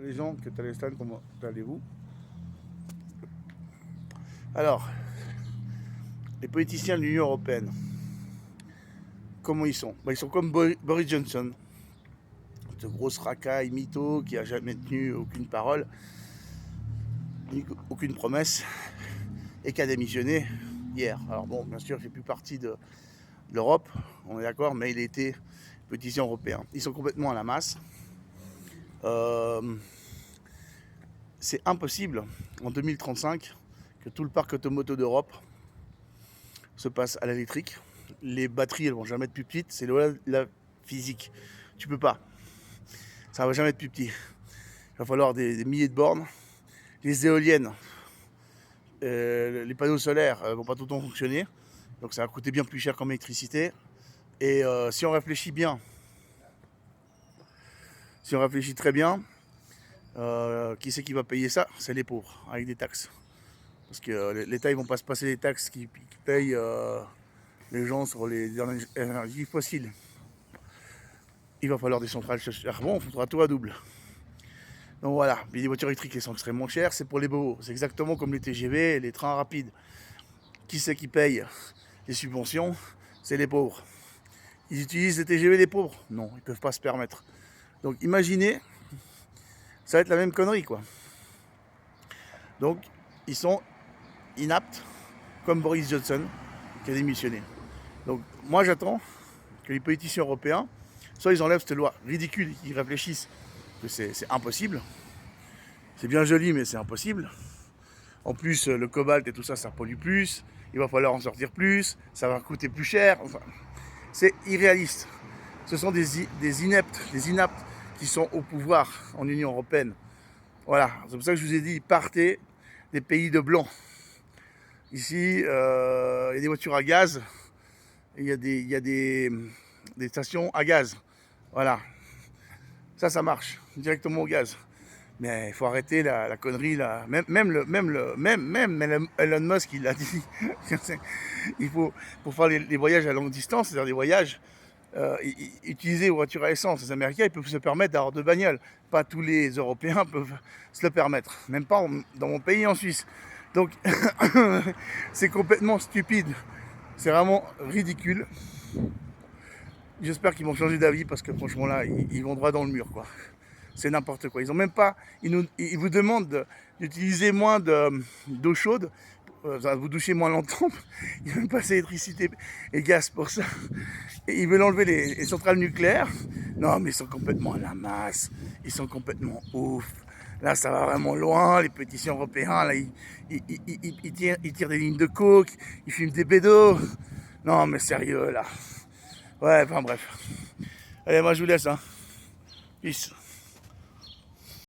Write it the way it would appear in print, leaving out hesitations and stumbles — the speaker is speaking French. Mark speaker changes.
Speaker 1: les gens que Talestan, comment allez-vous? Alors, les politiciens de l'Union Européenne, comment ils sont? Ils sont comme Boris Johnson, ce gros racaille mytho qui a jamais tenu aucune parole, aucune promesse, et qui a démissionné hier. Alors bon, bien sûr, il ne fait plus partie de l'Europe, on est d'accord, mais il était politicien européen. Ils sont complètement à la masse. C'est impossible en 2035 que tout le parc automoto d'Europe se passe à l'électrique. Les batteries, elles vont jamais être plus petites. C'est la physique. Tu peux pas. Ça va jamais être plus petit. Il va falloir des milliers de bornes. Les éoliennes, les panneaux solaires vont pas tout le temps fonctionner. Donc ça va coûter bien plus cher qu'en électricité. Et si on réfléchit bien, si on réfléchit très bien, qui c'est qui va payer ça? C'est les pauvres, avec des taxes. Parce que l'État, ils vont pas se passer des taxes qui payent les gens sur les énergies fossiles. Il va falloir des centrales charbon, on faudra tout à double. Donc voilà, puis les voitures électriques, elles sont extrêmement chères, c'est pour les bobos. C'est exactement comme les TGV et les trains rapides. Qui c'est qui paye les subventions? C'est les pauvres. Ils utilisent les TGV les pauvres? Non, ils ne peuvent pas se permettre. Donc imaginez, ça va être la même connerie quoi. Donc ils sont inaptes, comme Boris Johnson qui a démissionné. Donc moi j'attends que les politiciens européens, soit ils enlèvent cette loi ridicule, qu'ils réfléchissent que c'est impossible. C'est bien joli mais c'est impossible. En plus le cobalt et tout ça, ça pollue plus, il va falloir en sortir plus, ça va coûter plus cher. Enfin, c'est irréaliste. Ce sont des ineptes qui sont au pouvoir en Union Européenne. Voilà, c'est pour ça que je vous ai dit, partez des pays de blancs. Ici, il y a des voitures à gaz, et il y a des stations à gaz. Voilà, ça marche, directement au gaz. Mais il faut arrêter la connerie là. Même Elon Musk, il l'a dit. Il faut, pour faire les voyages à longue distance, c'est-à-dire des voyages, utiliser les voitures à essence. Les Américains, ils peuvent se permettre d'avoir deux bagnoles. Pas tous les Européens peuvent se le permettre. Même pas dans mon pays, en Suisse. Donc, c'est complètement stupide. C'est vraiment ridicule. J'espère qu'ils vont changer d'avis parce que franchement là, ils vont droit dans le mur quoi. C'est n'importe quoi. Ils ont même pas. Ils vous demandent d'utiliser moins d'eau chaude. Vous douchez moins longtemps. Ils veulent passer électricité et gaz pour ça. Et ils veulent enlever les centrales nucléaires. Non, mais ils sont complètement à la masse. Ils sont complètement ouf. Là, ça va vraiment loin. Les politiciens européens, là, ils tirent des lignes de coke. Ils fument des bédos. Non, mais sérieux, là. Ouais, enfin bref. Allez, moi je vous laisse. Hein. Peace.